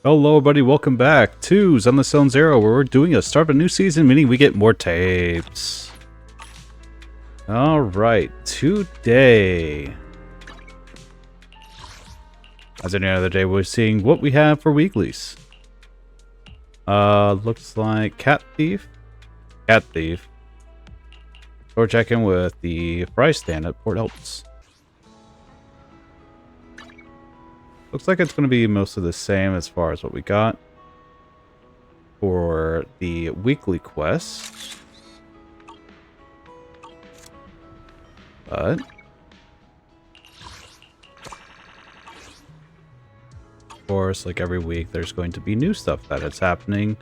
Hello everybody, welcome back to Zenless where we're doing a start of a new season, meaning we get more tapes. Alright, today, as any other day, we're seeing what we have for weeklies. Looks like Cat Thief. We're checking with the fry stand at Port Helps. Looks like it's going to be mostly the same as far as what we got for the weekly quest. But of course, like every week, there's going to be new stuff that is happening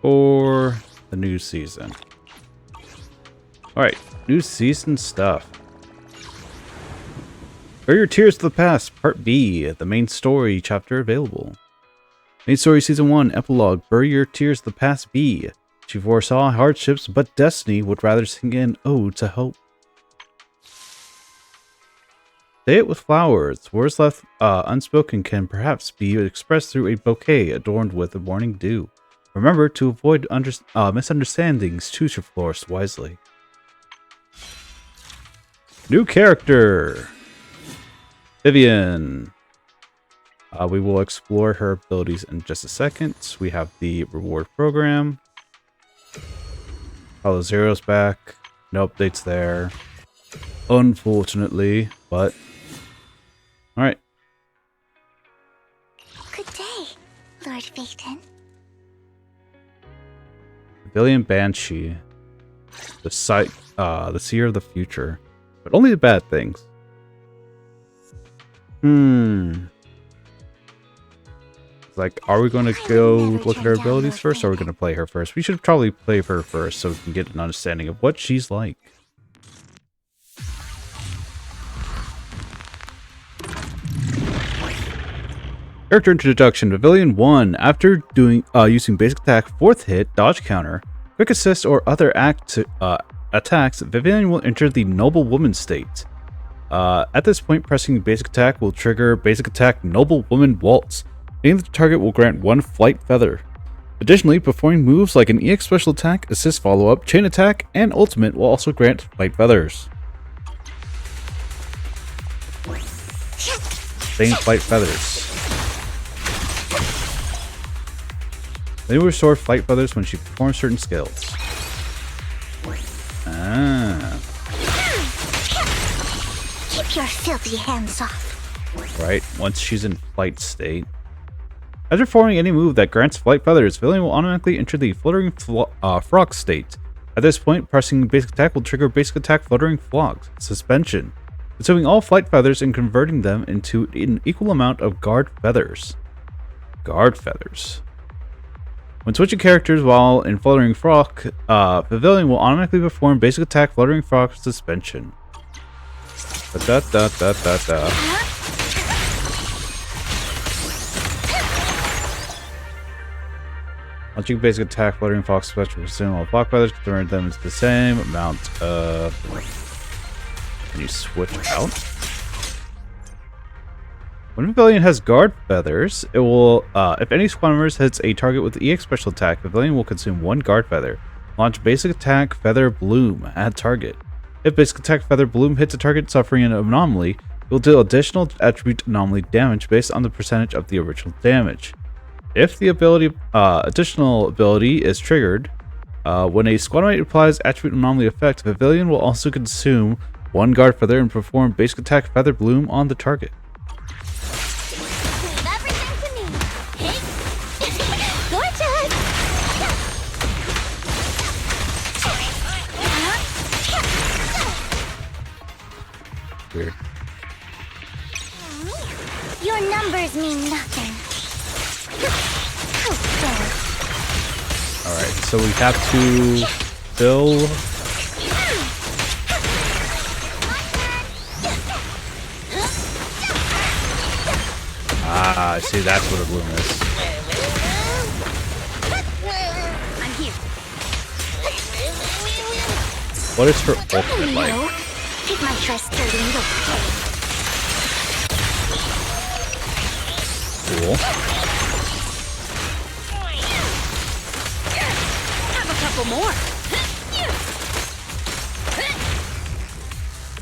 for the new season. Alright, new season stuff. Bury Your Tears to the Past, Part B, the main story chapter available. Main story Season 1, Epilogue, Bury Your Tears to the Past B. She foresaw hardships, but destiny would rather sing an ode to hope. Say it with flowers. Words left unspoken can perhaps be expressed through a bouquet adorned with a morning dew. Remember to avoid misunderstandings. Choose your florist wisely. New character! Vivian. We will explore her abilities in just a second. We have the reward program. Hello, Zero's back. No updates there, unfortunately, but alright. Good day, Lord Phaeton. Vivian Banshee. The seer of the future. But only the bad things. Like, are we going to go look at her abilities first, or are we going to play her first? We should probably play her first so we can get an understanding of what she's like. Character introduction. Vivian 1. After using basic attack, 4th hit, dodge counter, quick assist, or other attacks, Vivian will enter the Noble Woman state. At this point, pressing basic attack will trigger basic attack Noble Woman Waltz. Hitting the target will grant 1 flight feather. Additionally, performing moves like an EX special attack, assist follow-up, chain attack, and ultimate will also grant flight feathers. Same flight feathers. They will restore flight feathers when she performs certain skills. Keep your filthy hands off. Right, once she's in flight state. After performing any move that grants flight feathers, Vivian will automatically enter the fluttering frog state. At this point, pressing basic attack will trigger basic attack fluttering frog suspension, consuming all flight feathers and converting them into an equal amount of guard feathers. When switching characters while in fluttering frog, Vivian will automatically perform basic attack fluttering frog suspension. Launching basic attack, fluttering fox special consume all flock feathers, turn them into the same amount of. Can you switch out? When Vivian has guard feathers, it will, if any squad members hits a target with EX special attack, Vivian will consume 1 guard feather. Launch basic attack feather bloom at target. If basic attack feather bloom hits a target suffering an anomaly, it will deal additional attribute anomaly damage based on the percentage of the original damage. If the additional ability is triggered, when a squad mate applies attribute anomaly effect, Vivian will also consume 1 guard feather and perform basic attack feather bloom on the target. Leave everything to me. Hey, gorgeous. Weird. Your numbers mean nothing. Alright, so we have to fill. I see, that's what a bloom is. I'm here. What is her ultimate like? Take my trust to little. Cool. couple more.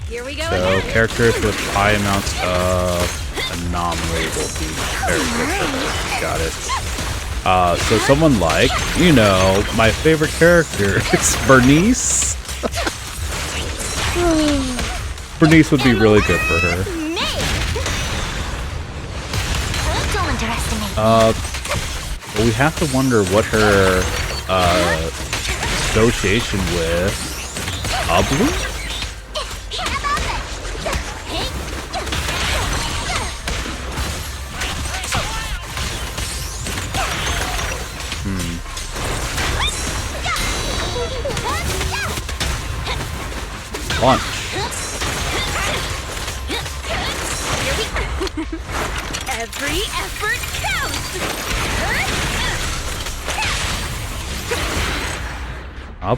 Here we go. So characters with high amounts of anomaly will be very good for this. Got it. So someone like, you know, my favorite character, it's Bernice. Bernice would be really good for her. Don't underestimate. But we have to wonder what her association with Blue? Launch. Every effort counts.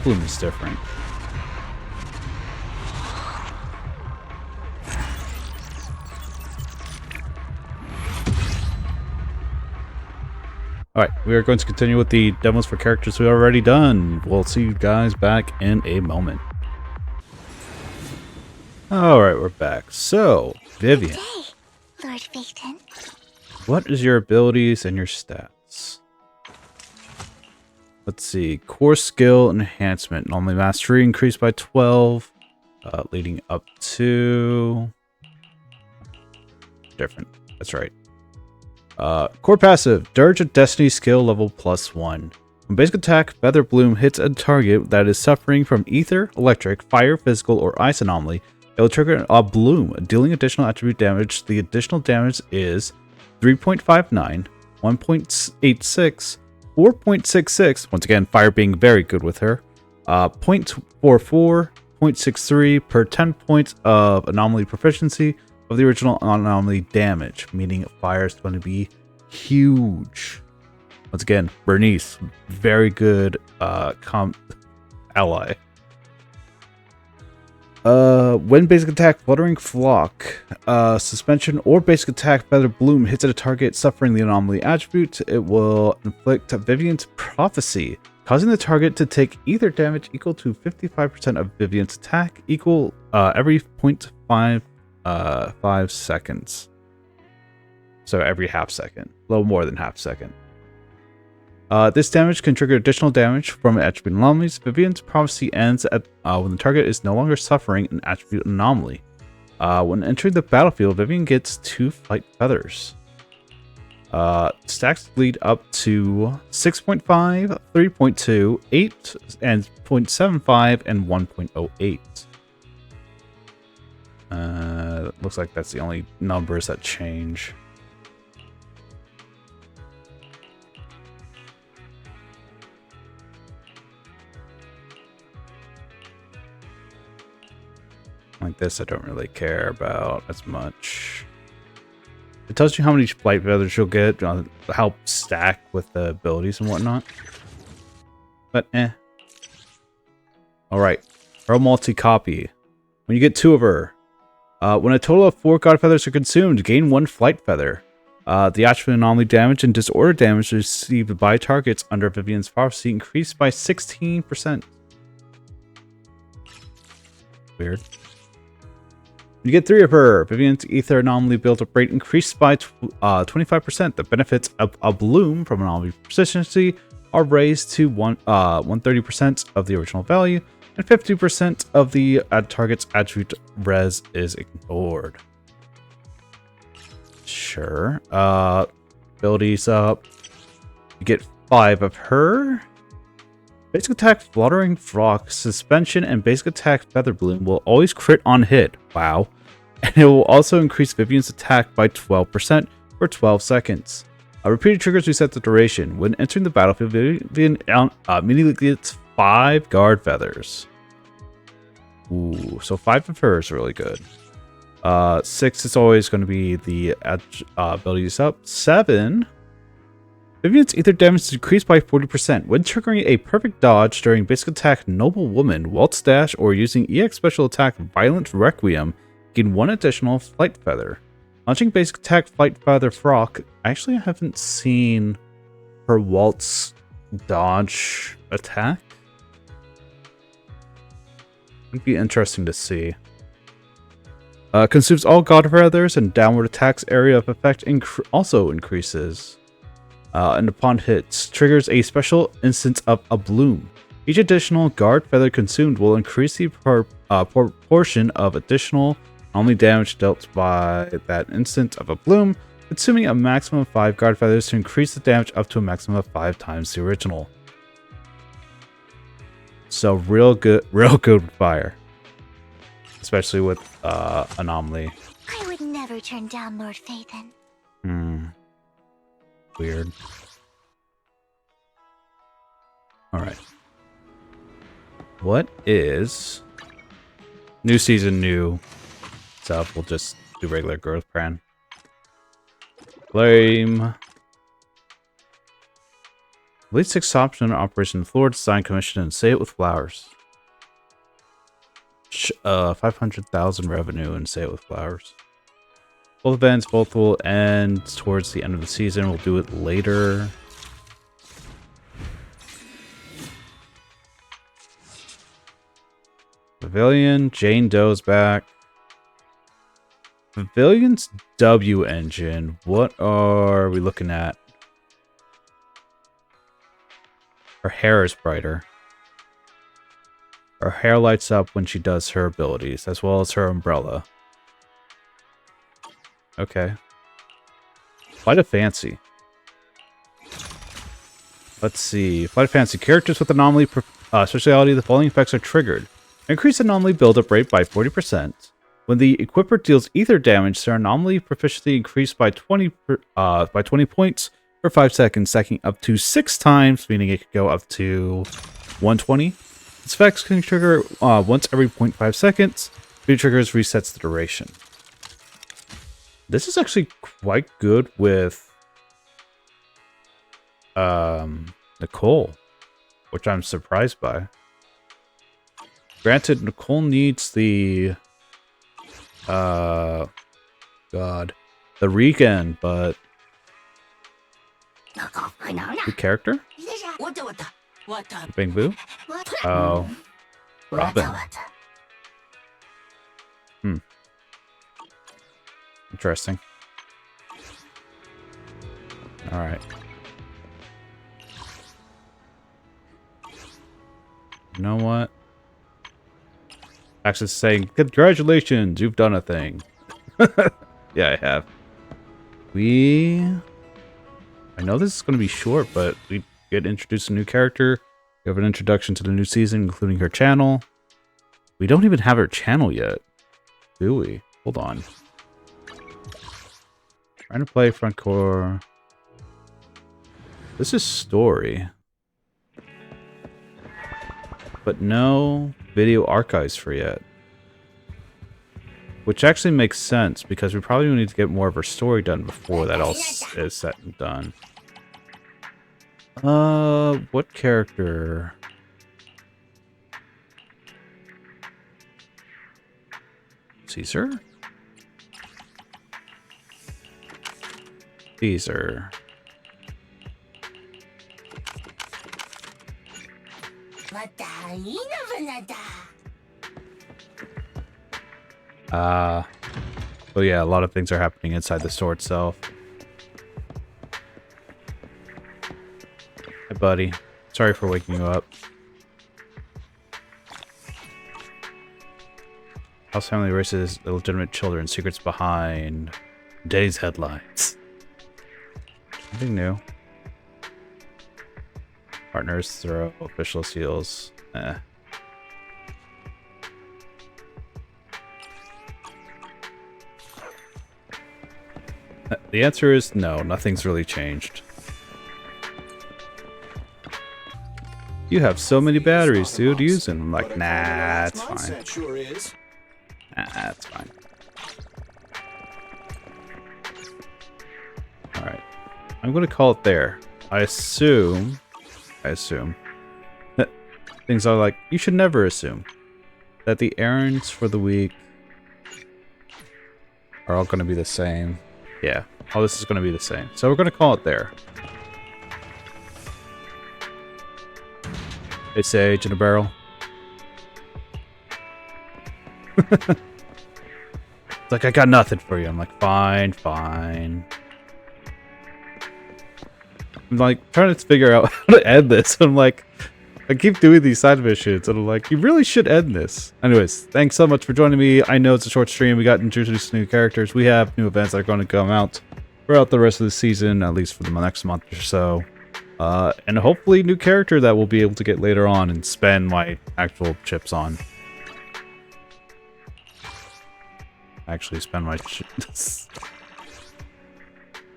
Bloom is different. Alright, we are going to continue with the demos for characters we've already done. We'll see you guys back in a moment. Alright, we're back. So, Vivian. Good day, Lord Phaeton. What is your abilities and your stats? Let's see. Core skill enhancement. Normally mastery increased by 12. Leading up to... Different. That's right. Core passive. Dirge of Destiny skill level +1. When basic attack, Feather Bloom hits a target that is suffering from ether, electric, fire, physical, or ice anomaly, it will trigger a bloom, dealing additional attribute damage. The additional damage is 3.59, 1.86, 4.66, once again, fire being very good with her, 0.44, 0.63 per 10 points of anomaly proficiency of the original anomaly damage, meaning fire is going to be huge. Once again, Bernice, very good ally. When basic attack Fluttering Flock, suspension, or basic attack Feather Bloom hits at a target suffering the anomaly attribute, it will inflict Vivian's Prophecy, causing the target to take ether damage equal to 55% of Vivian's attack, equal every 0.5 seconds. So every half second, a little more than half second. This damage can trigger additional damage from attribute anomalies. Vivian's Prophecy ends at when the target is no longer suffering an attribute anomaly. When entering the battlefield, Vivian gets 2 flight feathers. Stacks lead up to 6.5, 3.2, 8, and 0.75, and 1.08. Looks like that's the only numbers that change. Like this, I don't really care about as much. It tells you how many flight feathers you'll get, how stacked with the abilities and whatnot. But Alright, her multi-copy. When you get 2 of her, when a total of 4 god feathers are consumed, gain 1 flight feather. The attribute anomaly damage and disorder damage received by targets under Vivian's Prophecy increased by 16%. Weird. You get 3 of her. Vivian's Ether Anomaly build-up rate increased by 25%. The benefits of a bloom from anomaly proficiency are raised to 130% of the original value, and 50% of the target's attribute res is ignored. Sure. Abilities up. You get 5 of her. Basic attack Fluttering Flock, Suspension, and basic attack Feather Bloom will always crit on hit. Wow. And it will also increase Vivian's attack by 12% for 12 seconds. Repeated triggers reset the duration. When entering the battlefield, Vivian immediately gets 5 guard feathers. Ooh, so 5 of her is really good. 6 is always going to be the abilities up. 7. Vivian's ether damage is decreased by 40%. When triggering a perfect dodge during basic attack Noble Woman, Waltz Dash, or using EX special attack Violent Requiem, gain 1 additional flight feather. Launching basic attack Flight Feather Frock. Actually, I haven't seen her Waltz dodge attack. It'd be interesting to see. Consumes all god feathers and downward attacks area of effect also increases. And upon hits, triggers a special instance of a bloom. Each additional guard feather consumed will increase the proportion of additional only damage dealt by that instance of a bloom, consuming a maximum of 5 guard feathers to increase the damage up to a maximum of 5 times the original. So real good with fire. Especially with Anomaly. I would never turn down Lord Phaethon. Weird. Alright. What is new season, new stuff? We'll just do regular growth plan. Flame. Lead 6 option Operation Floor Design Commission and Say It With Flowers. 500,000 revenue and Say It With Flowers. Both events both will end towards the end of the season. We'll do it later. Pavilion, Jane Doe's back. Pavilion's W engine. What are we looking at? Her hair is brighter. Her hair lights up when she does her abilities, as well as her umbrella. Okay. Flight of Fancy. Let's see. Flight of Fancy. Characters with anomaly speciality, the following effects are triggered. Increase anomaly buildup rate by 40%. When the equipper deals ether damage, their anomaly proficiency increased by 20 points for 5 seconds, stacking up to 6 times, meaning it could go up to 120. Its effects can trigger once every 0.5 seconds. If it triggers, resets the duration. This is actually quite good with Nicole, which I'm surprised by. Granted, Nicole needs the the regen, but the character? Bing Boo? Oh. Robin. Interesting. Alright. You know what? Actually saying, congratulations, you've done a thing. Yeah, I have. I know this is going to be short, but we get introduced a new character. We have an introduction to the new season, including her channel. We don't even have her channel yet, do we? Hold on. Trying to play front core. This is story. But no video archives for yet. Which actually makes sense, because we probably need to get more of her story done before that all is set and done. What character? Caesar? Caesar. Oh yeah, a lot of things are happening inside the store itself. Hi, buddy. Sorry for waking you up. House family races illegitimate children. Secrets behind Day's headlines. Nothing new. Partners throw official seals. The answer is no, nothing's really changed. You have so many batteries, dude. Use them. I'm like, nah, it's fine. Nah, it's fine. Alright. I'm gonna call it there. I assume that things are like, you should never assume that the errands for the week are all gonna be the same. Yeah, all this is gonna be the same. So we're gonna call it there. Hey, Sage in a barrel. It's like, I got nothing for you. I'm like, fine, fine. I'm like trying to figure out how to end this. I'm like, I keep doing these side missions, and I'm like, you really should end this. Anyways, thanks so much for joining me. I know it's a short stream. We got introduced to new characters. We have new events that are going to come out throughout the rest of the season, at least for the next month or so. And hopefully new character that we'll be able to get later on and spend my actual chips on. Actually spend my chips.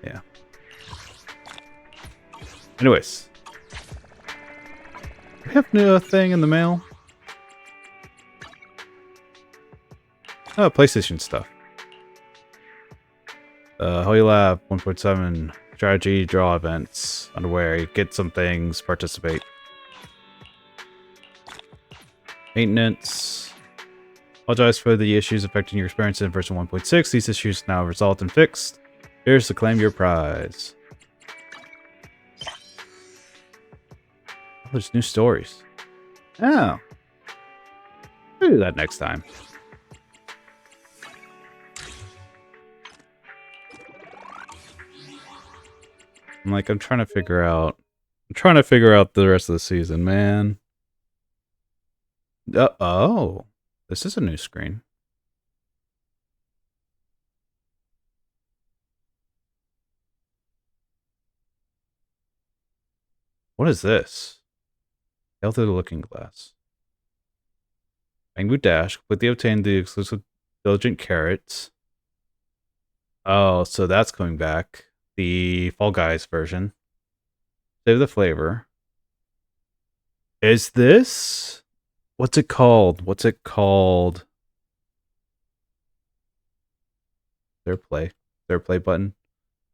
Yeah. Anyways. We have new thing in the mail. Oh, PlayStation stuff. Holy Lab 1.7 strategy draw events underway. Get some things, participate. Maintenance. Apologize for the issues affecting your experience in version 1.6. These issues now resolved and fixed. Here's to claim your prize. Oh, there's new stories. Oh. I'll do that next time. I'm like, I'm trying to figure out the rest of the season, man. Oh. This is a new screen. What is this? Hail through the looking glass. Bangboot Dash. Quickly obtain the exclusive Diligent Carrots. Oh, so that's coming back. The Fall Guys version. Save the flavor. Is this? What's it called? What's it called? Their play button.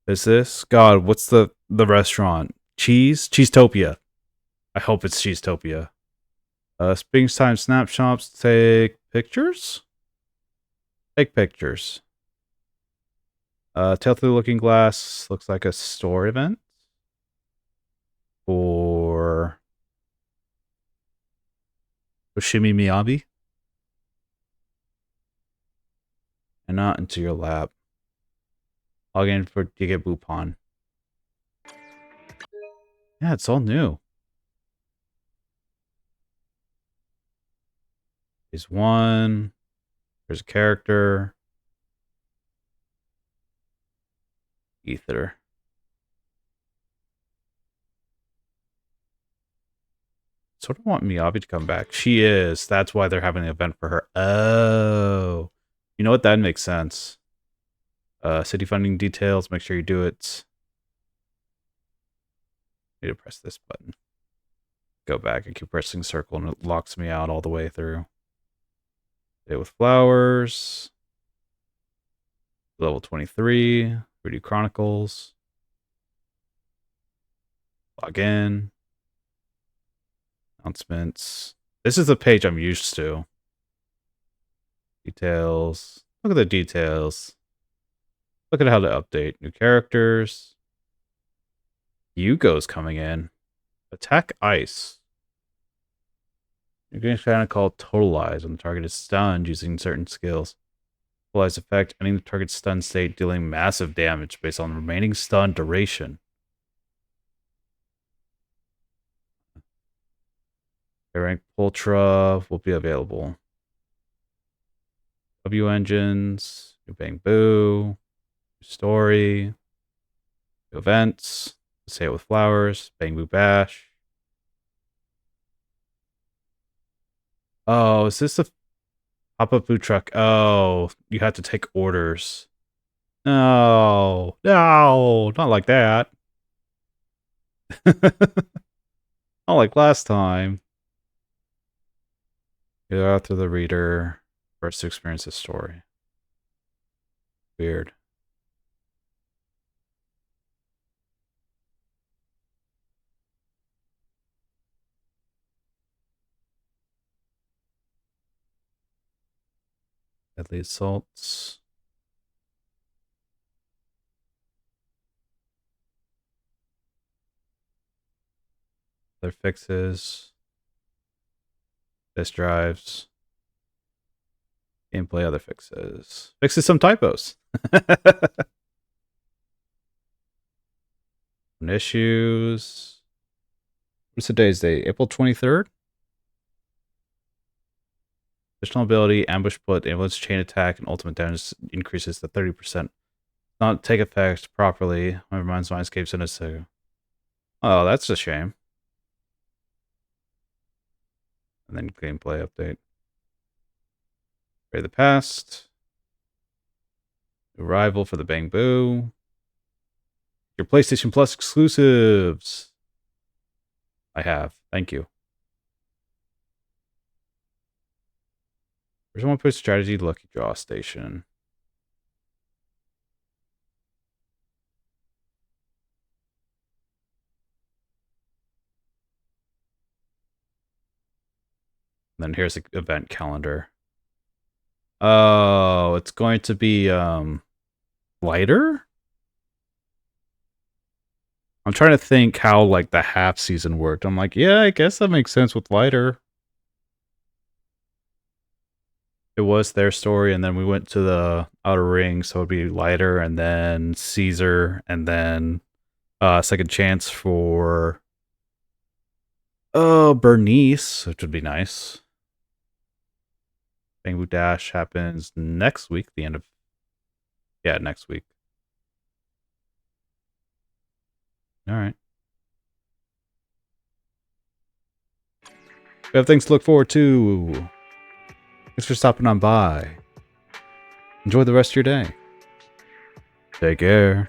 Is this? God, what's the restaurant? Cheesetopia. I hope it's Cheesetopia. Springtime snapshots. Take pictures? Take pictures. Tale through the looking glass looks like a store event. Or Oshimi Miyabi. And not into your lab. Log in for Giga Bupon. Yeah, it's all new. There's one. There's a character. Ether. Sort of want Miyabi to come back. She is. That's why they're having an event for her. Oh. You know what? That makes sense. City funding details. Make sure you do it. Need to press this button. Go back. I keep pressing circle and it locks me out all the way through. Day with flowers. Level 23. Rudy Chronicles. Log in. Announcements. This is the page I'm used to. Details. Look at the details. Look at how to update. New characters. Yugo's coming in. Attack Ice. You're getting a kind called Totalize when the target is stunned using certain skills. Totalize effect, ending the target's stun state, dealing massive damage based on remaining stun duration. Rank Ultra will be available. W engines, new Bang Boo, new story, new events, Say It With Flowers, Bang Boo Bash. Oh, is this a pop-up food truck? Oh, you have to take orders. No, no, not like that. Not like last time. Go out to the reader first to experience this story. Weird. Deadly assaults. Other fixes. Disk drives. Gameplay, other fixes. Fixes some typos. Issues. What's today's date? April 23rd? Additional ability, ambush put, ambulance chain attack, and ultimate damage increases to 30%. Not take effect properly. My mind's mind escapes in a second. Oh, that's a shame. And then gameplay update. Bury the past. Arrival for the Bang Boo. Your PlayStation Plus exclusives. I have. Thank you. Where's one put strategy lucky draw station? And then here's the event calendar. Oh, it's going to be lighter? I'm trying to think how like the half season worked. I'm like, yeah, I guess that makes sense with lighter. It was their story, and then we went to the Outer Ring, so it'd be lighter, and then Caesar, and then second chance for Bernice, which would be nice. Bangoo Dash happens next week, the end of next week. All right. We have things to look forward to. Thanks for stopping on by. Enjoy the rest of your day. Take care.